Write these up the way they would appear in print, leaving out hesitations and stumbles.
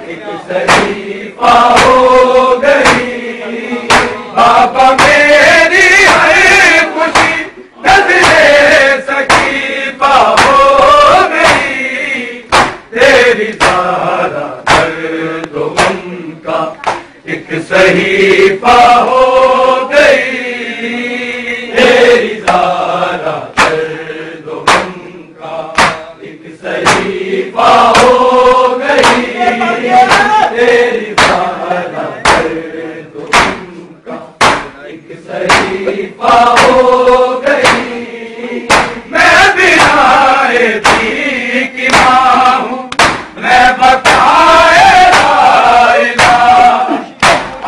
ایک صحیفہ ہو گئی بابا میری ہے خوشی نظر سکیفہ ہو گئی تیری سارا درد و غم کا ایک صحیفہ ہو گئی تیری سارا درد و غم کا ایک صحیفہ ہو گئی تیری سارا درد و غم کا ایک صحیفہ ہو گئی میں بنائے تھی کی ماں ہوں میں بتائے لا الہ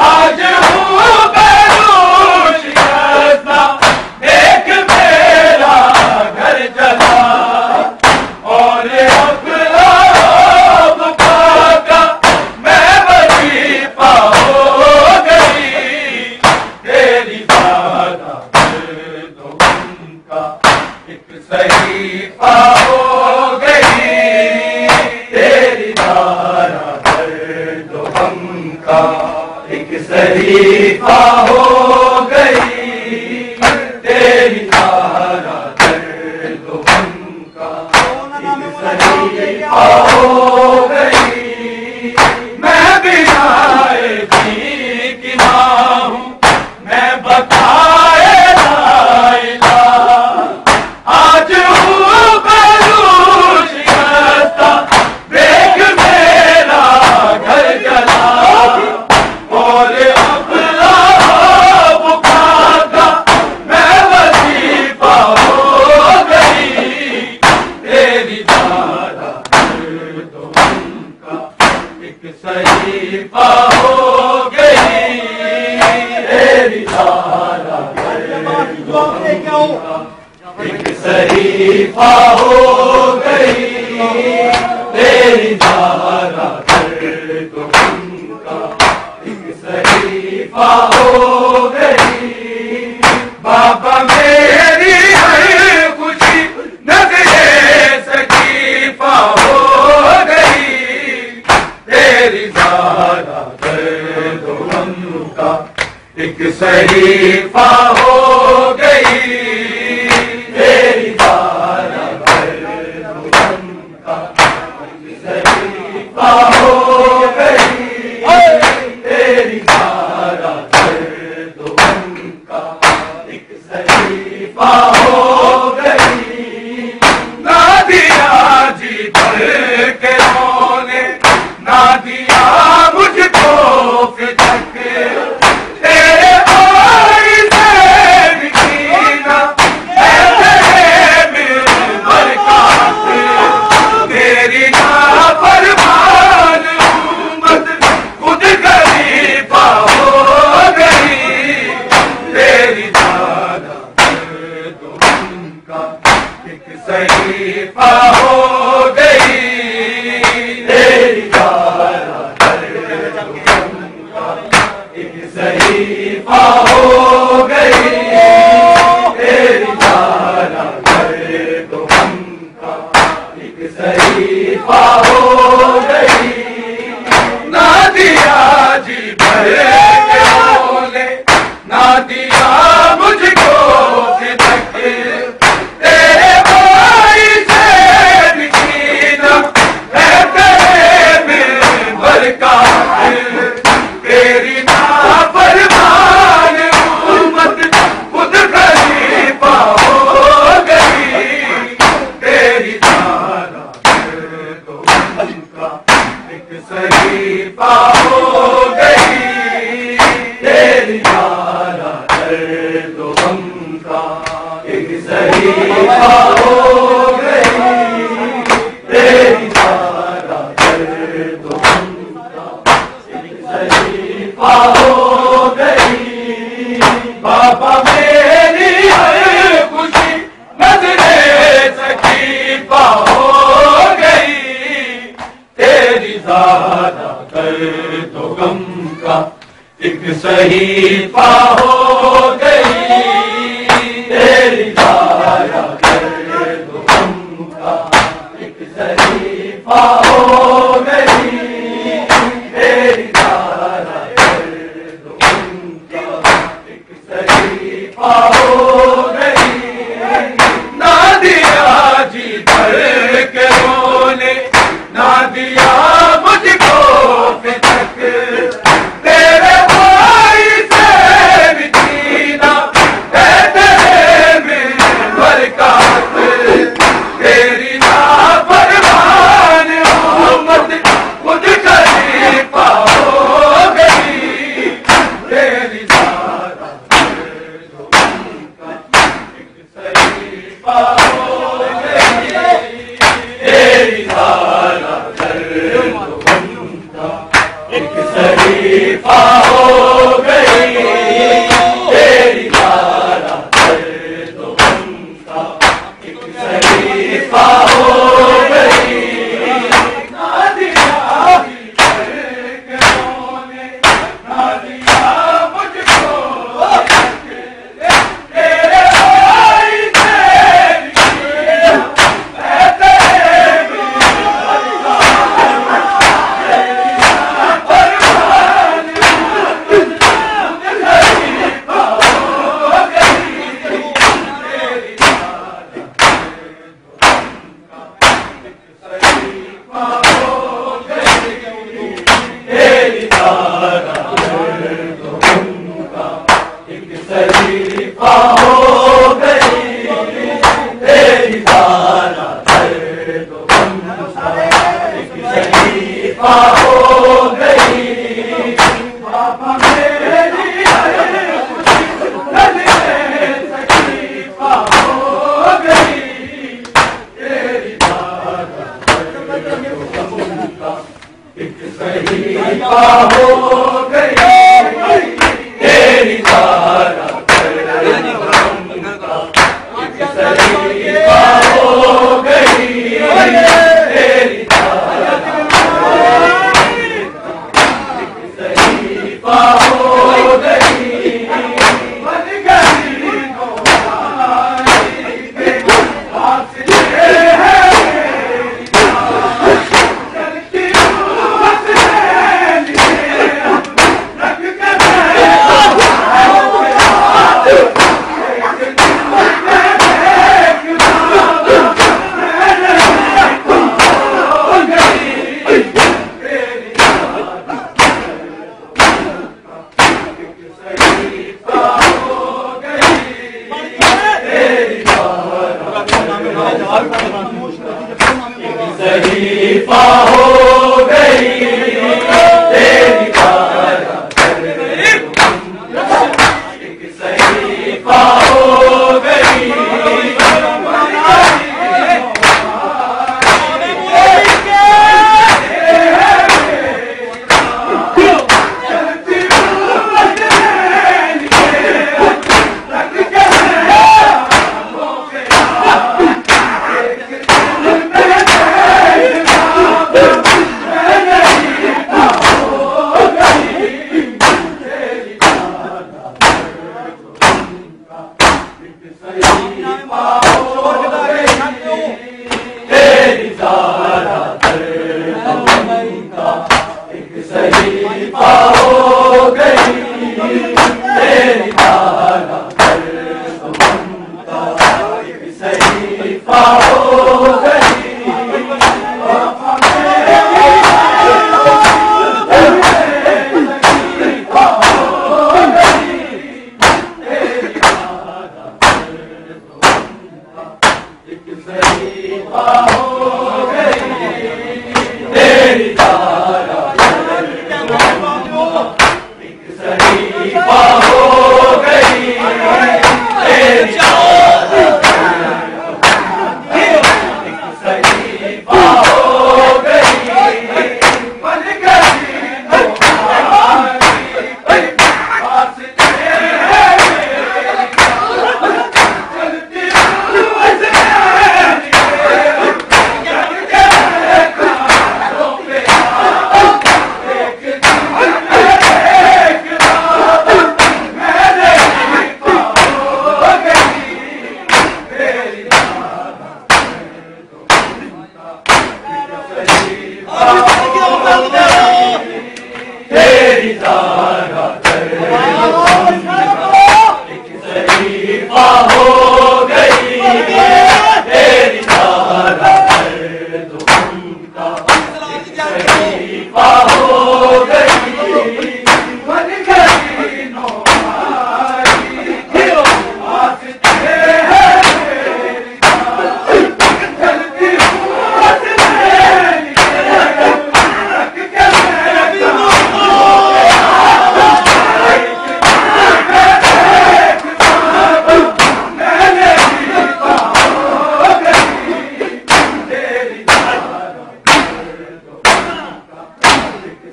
آج ہوں بیروش شکستہ ایک میرا گھر جلا اور اپنا بکا کا میں وظیفہ ہو گئی تیری سارا درد و غم کا ایک صحیفہ ہو گئی تیری سارا درد و غم کا ایک صحیفہ ہو گئی تیری سارا درد و غم کا ایک صحیفہ ہو گئی میں بنائے تھی کی ماں ہوں میں بتائے لا الہ آج ہوں بیروش شکستہ دیکھ میرا گھر جلا اور اپنا بکا کا میں وظیفہ ہو گئی تیری سارا درد و غم کا ایک صحیفہ ہو گئی تیری سارا درد و غم کا ایک صحیفہ ہو گئی تیری سارا درد و غم کا ایک صحیفہ ہو گئی بابا میری ہے خوشی نظر سکیفہ ہو گئی تیری سارا درد و غم کا ایک صحیفہ ہو گئی تیری سارا درد و غم کا ایک صحیفہ ہو گئی تیری سارا درد و غم کا ایک صحیفہ ہو گئی نہ دیا جی بھر کے رونے نہ دیا مجھ کو فتک تیرے بھائی سے نکینا ایسے میرے برکات تیری نافرمان امت خود غریبہ ہو گئی تیری سارا درد و غم کا ایک صحیفہ ہو گئی تیری سارا درد و غم کا ایک صحیفہ ہو گئی تیری سارا درد و غم کا ایک صحیفہ ہو گئی نہ دیا جی بھر کے بولے نہ دیا مجھ کو فتک تیرے بھائی سے نکینا ہے تیرے میں برکات تیری نافرمان امت خود غریبہ ہو گئی تیری سارا درد و غم کا ایک صحیفہ ہو گئی تیری سارا درد و غم کا ایک صحیفہ ہو گئی تیری سارا درد و غم کا ایک صحیفہ ہو گئی بابا میری ہے خوشی نظر سکیفہ ہو گئی تیری سارا درد و غم کا ایک صحیفہ ہو گئی تیری سارا درد و غم کا ایک صحیفہ ہو گئی شریفہ ہو گئی تیری دارا درد و غم کا ایک شریفہ ہو گئی نہ دیا کروں نے نہ دیا مجھ کو تیرے بھائی تیری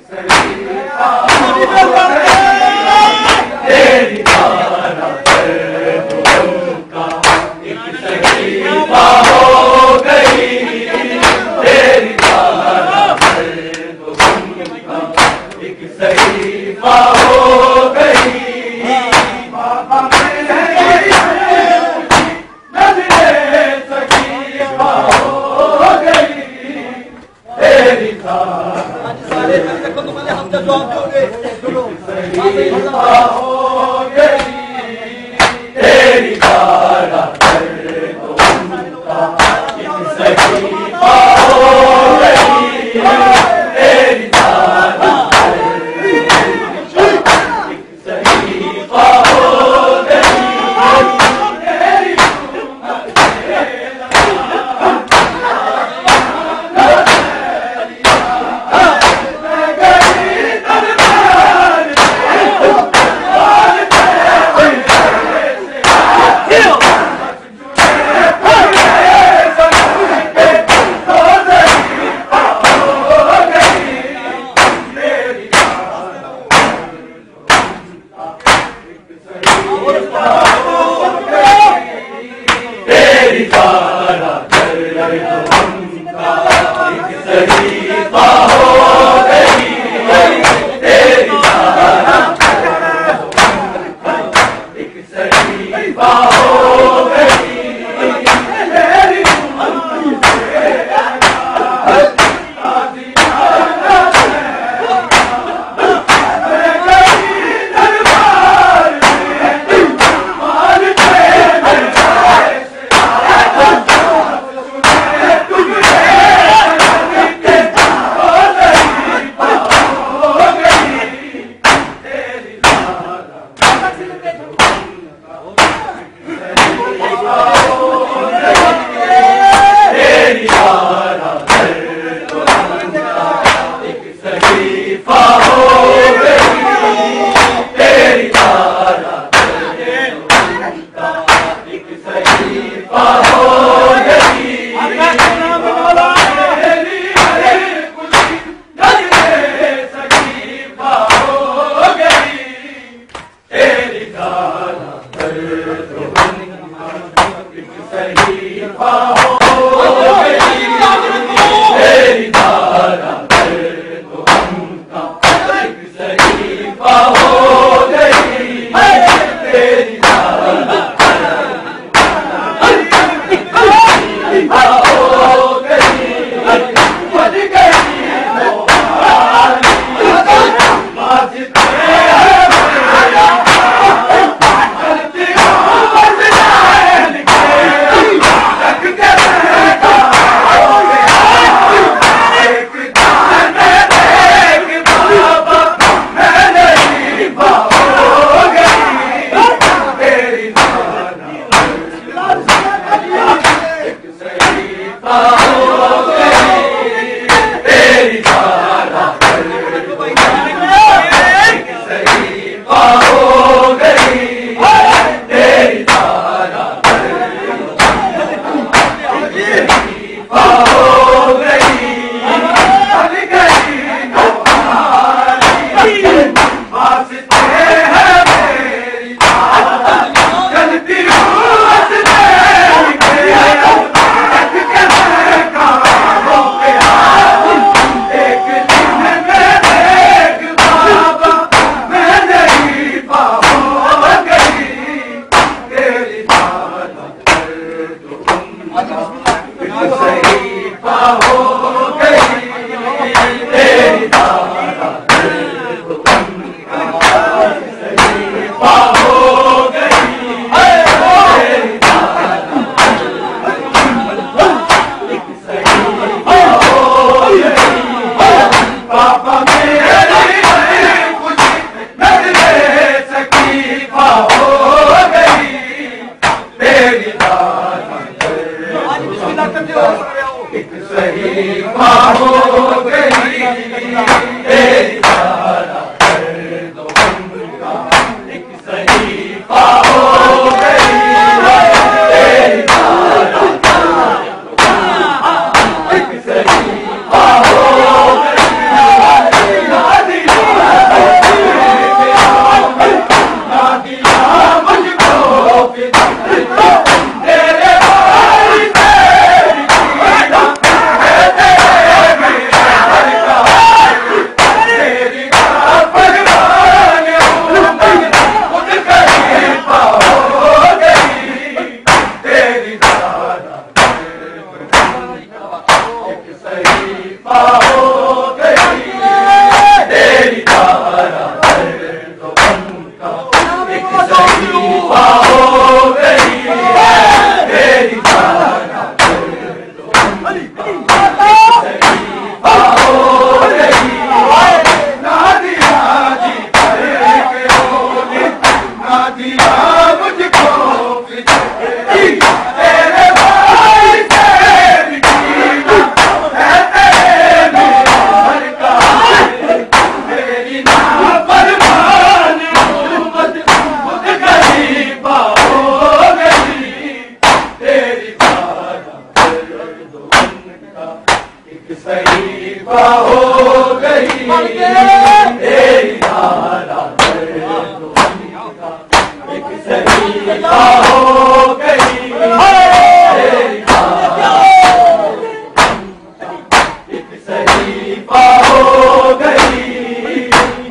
Sari تیری دارا غم کا ایک صحیفہ ہو گئی، تیری دارا غم کا ایک صحیفہ ہو گئی۔ بابا میری نظریں صحیفہ ہو گئی، تیری دارا صحیفہ ہو گئی، تیری دارا غم کا ایک صحیفہ ہو گئی، تیری دارا صحیفہ ہو گئی۔